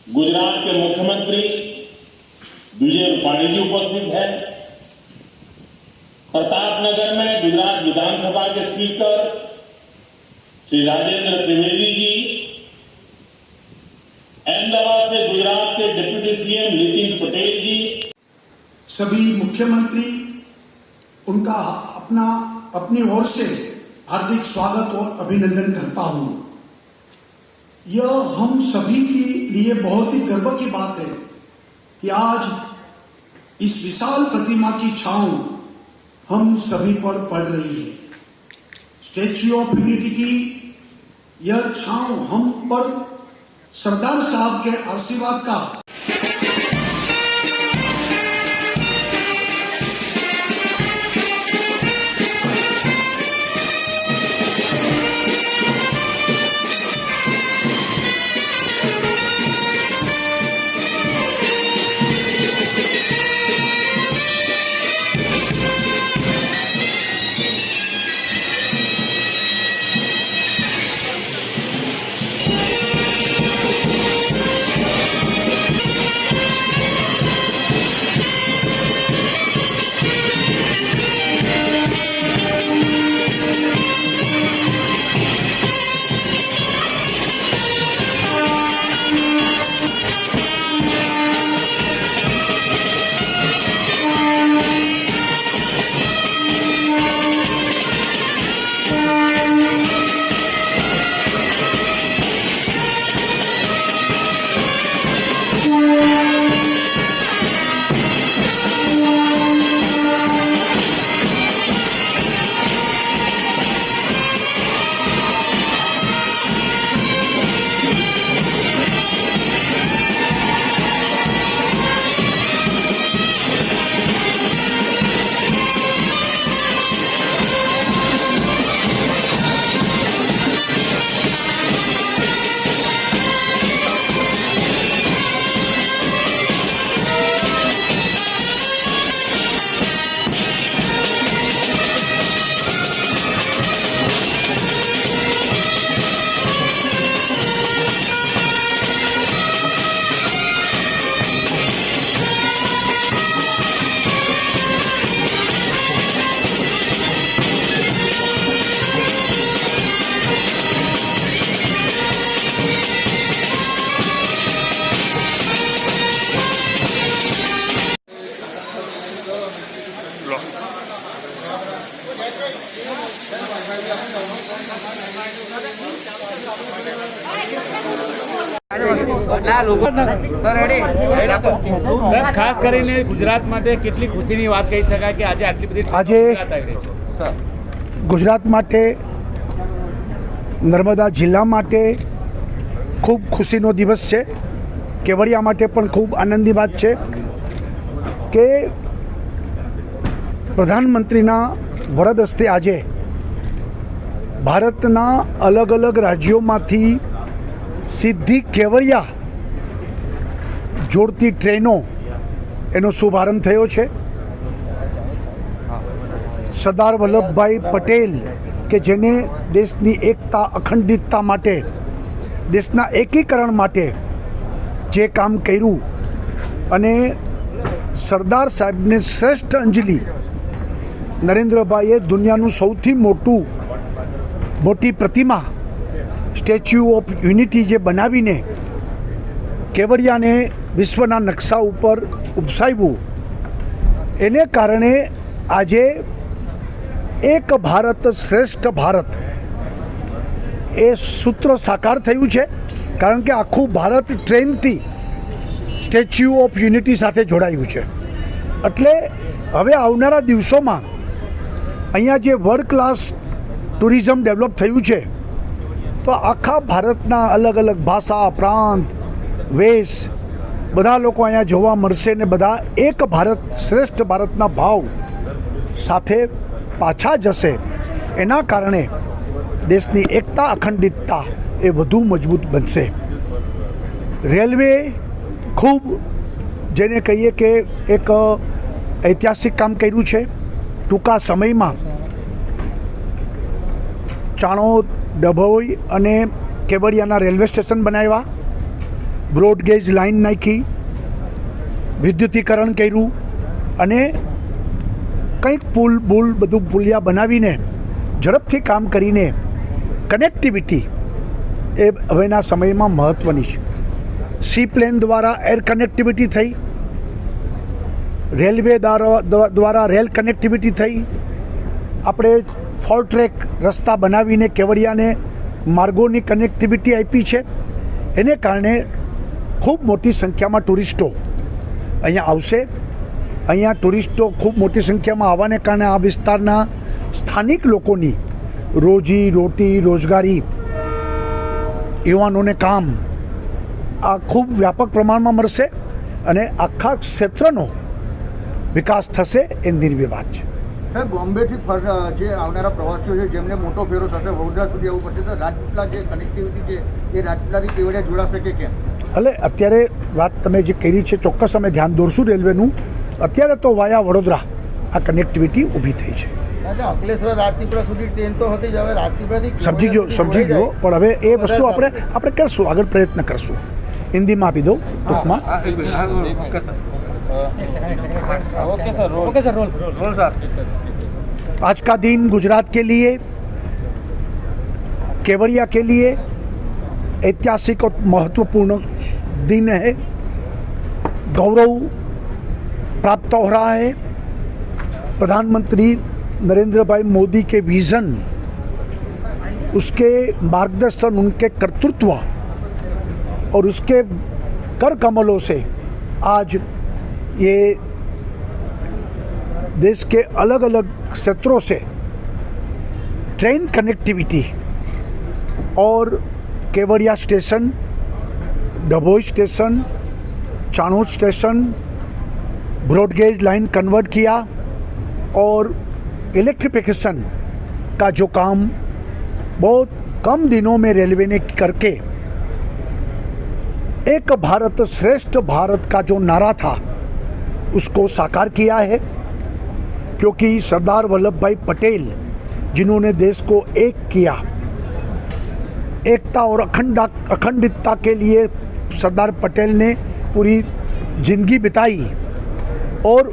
गुजरात के मुख्यमंत्री विजय रूपाणी जी उपस्थित है। प्रतापनगर में गुजरात विधानसभा के स्पीकर श्री राजेंद्र त्रिवेदी जी, अहमदाबाद से गुजरात के डिप्टी सीएम नितिन पटेल जी, सभी मुख्यमंत्री उनका अपनी ओर से हार्दिक स्वागत और अभिनंदन करता हूं। यह हम सभी के लिए बहुत ही गर्व की बात है कि आज इस विशाल प्रतिमा की छांव हम सभी पर पड़ रही है। स्टैच्यू ऑफ यूनिटी की यह छांव हम पर सरदार साहब के आशीर्वाद का ખાસ કરીને ગુજરાત માટે કેટલી ખુશીની વાત કહી શકાય કે આજે આટલી બધી આજે ગુજરાત માટે નર્મદા જિલ્લા માટે ખૂબ ખુશીનો દિવસ છે। કેવડિયા માટે પણ ખૂબ આનંદની વાત છે કે પ્રધાનમંત્રીના વરદ હસ્તે આજે ભારતના અલગ અલગ રાજ્યોમાંથી સીધી કેવડિયા જોડતી ટ્રેનો એનો શુભારંભ થયો છે। સરદાર વલ્લભભાઈ પટેલ કે જેને દેશની એકતા અખંડિતતા માટે દેશના એકીકરણ માટે જે કામ કર્યું અને સરદાર સાહેબને શ્રેષ્ઠ અંજલિ નરેન્દ્રભાઈએ દુનિયાનું સૌથી મોટી પ્રતિમા સ્ટેચ્યુ ઓફ યુનિટી જે બનાવીને કેવડિયાને વિશ્વના નકશા ઉપર ઉપસાવ્યું, એને કારણે આજે એક ભારત શ્રેષ્ઠ ભારત એ સૂત્ર સાકાર થયું છે। કારણ કે આખું ભારત ટ્રેનથી સ્ટેચ્યુ ઓફ યુનિટી સાથે જોડાયું છે। એટલે હવે આવનારા દિવસોમાં અહીંયા જે વર્લ્ડ ક્લાસ ટુરિઝમ ડેવલપ થયું છે તો આખા ભારતના અલગ અલગ ભાષા, પ્રાંત, વેશ બધા લોકો અહીંયા જોવા મળશે ને બધા એક ભારત શ્રેષ્ઠ ભારતના ભાવ સાથે પાછા જશે। એના કારણે દેશની એકતા અખંડિતતા એ વધુ મજબૂત બનશે। રેલવે ખૂબ જેને કહીએ કે એક ઐતિહાસિક કામ કર્યું છે। ટૂંકા સમયમાં ચાણોદ, ડભોઈ અને કેવડિયાના રેલવે સ્ટેશન બનાવ્યા, બ્રોડગેજ લાઇન નાખી, વિદ્યુતીકરણ કર્યું અને કંઈક પુલ બધું પુલિયા બનાવીને ઝડપથી કામ કરીને કનેક્ટિવિટી એ હવેના સમયમાં મહત્ત્વની છે. સી પ્લેન દ્વારા એર કનેક્ટિવિટી થઈ, રેલવે દ્વારા રેલ કનેક્ટિવિટી થઈ, આપણે ફોર ટ્રેક રસ્તા બનાવીને કેવડિયાને માર્ગોની કનેક્ટિવિટી આપી છે. એને કારણે ખૂબ મોટી સંખ્યામાં ટુરિસ્ટો અહીંયા આવશે. અહીંયા ટુરિસ્ટો ખૂબ મોટી સંખ્યામાં આવવાને કારણે આ વિસ્તારના સ્થાનિક લોકોની રોજી રોટી રોજગારી, યુવાનોને કામ આ ખૂબ વ્યાપક પ્રમાણમાં મળશે અને આખા ક્ષેત્રનો વિકાસ થશે એ નિર્વિવાદ છે. સાહેબ, બોમ્બેથી જે આવનારા પ્રવાસીઓ છે જેમને મોટો ફેરો થશે, વડોદરા સુધી આવવું પડશે, તો રાજપીપળા જે કનેક્ટિવિટી છે એ રાજપીપળાથી કેવડિયા જોડાશે કે કેમ? એટલે અત્યારે વાત તમે જે કરી છે ચોક્કસ અમે ધ્યાન દોરશું રેલવેનું. અત્યારે તો વાયા વડોદરા આ કનેક્ટિવિટી ઊભી થઈ છે. અંકલેશ્વર રાજપીપળા સુધી ટ્રેન તો હતી જ, હવે રાજપીપળાથી સમજી ગયો પણ હવે એ વસ્તુ આપણે કરશું, આગળ પ્રયત્ન કરશું. હિન્દીમાં આપી દો ટૂંકમાં. आज का दिन गुजरात के लिए, केवड़िया के लिए ऐतिहासिक और महत्वपूर्ण दिन है. गौरव प्राप्त हो रहा है. प्रधानमंत्री नरेंद्र भाई मोदी के विज़न, उसके मार्गदर्शन, उनके कर्तृत्व और उसके कर कमलों से आज ये देश के अलग अलग क्षेत्रों से ट्रेन कनेक्टिविटी और Kevadia station, Dabhoi station, Chanod station, broad gauge line convert किया और इलेक्ट्रिफिकेशन का जो काम बहुत कम दिनों में रेलवे ने करके एक भारत श्रेष्ठ भारत का जो नारा था उसको साकार किया है. क्योंकि सरदार वल्लभ भाई पटेल जिन्होंने देश को एक किया, एकता और अखंडितता के लिए सरदार पटेल ने पूरी जिंदगी बिताई और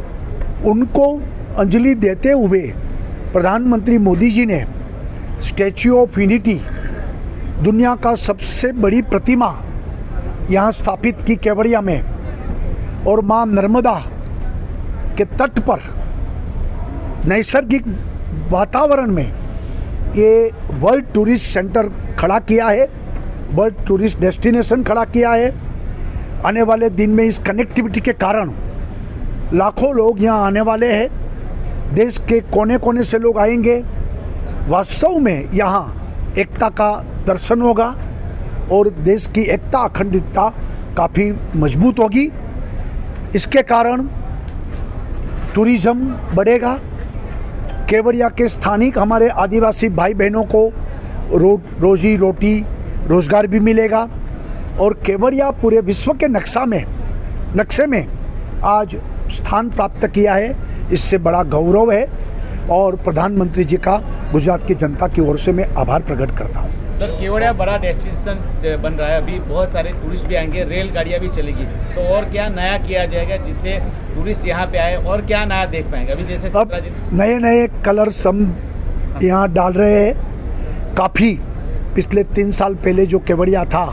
उनको अंजलि देते हुए प्रधानमंत्री मोदी जी ने स्टैच्यू ऑफ यूनिटी, दुनिया का सबसे बड़ी प्रतिमा यहाँ स्थापित की केवड़िया में, और माँ नर्मदा के तट पर नैसर्गिक वातावरण में ये वर्ल्ड टूरिस्ट सेंटर खड़ा किया है, वर्ल्ड टूरिस्ट डेस्टिनेशन खड़ा किया है. आने वाले दिन में इस कनेक्टिविटी के कारण लाखों लोग यहाँ आने वाले हैं. देश के कोने कोने से लोग आएंगे. वास्तव में यहाँ एकता का दर्शन होगा और देश की एकता अखंडितता काफ़ी मजबूत होगी. इसके कारण टूरिज़्म बढ़ेगा. केवड़िया के स्थानिक हमारे आदिवासी भाई बहनों को रोजी रोटी रोज़गार भी मिलेगा और केवड़िया पूरे विश्व के नक्शे में आज स्थान प्राप्त किया है. इससे बड़ा गौरव है और प्रधानमंत्री जी का गुजरात की जनता की ओर से मैं आभार प्रकट करता हूँ. सर, केवड़िया बड़ा डेस्टिनेशन बन रहा है, अभी बहुत सारे टूरिस्ट भी आएंगे, रेलगाड़ियाँ भी चलेगी, तो और क्या नया किया जाएगा जिससे टूरिस्ट यहाँ पे आए और क्या नया देख पाएंगे? अभी जैसे अब नए कलर्स हम यहाँ डाल रहे हैं. काफ़ी पिछले 3 साल पहले जो केवड़िया था,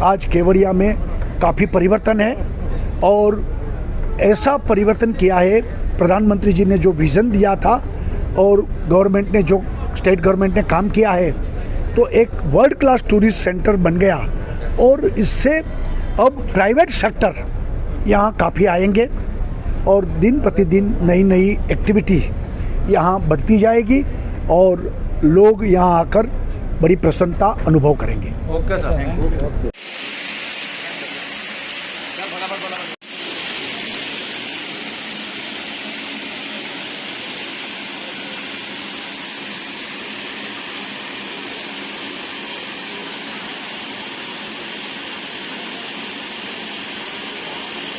आज केवड़िया में काफ़ी परिवर्तन है और ऐसा परिवर्तन किया है प्रधानमंत्री जी ने जो विज़न दिया था और गवर्नमेंट ने जो स्टेट गवर्नमेंट ने काम किया है, तो एक वर्ल्ड क्लास टूरिस्ट सेंटर बन गया और इससे अब प्राइवेट सेक्टर यहाँ काफ़ी आएंगे और दिन प्रतिदिन नई एक्टिविटी यहाँ बढ़ती जाएगी और लोग यहाँ आकर बड़ी प्रसन्नता अनुभव करेंगे. Okay sir, thank you.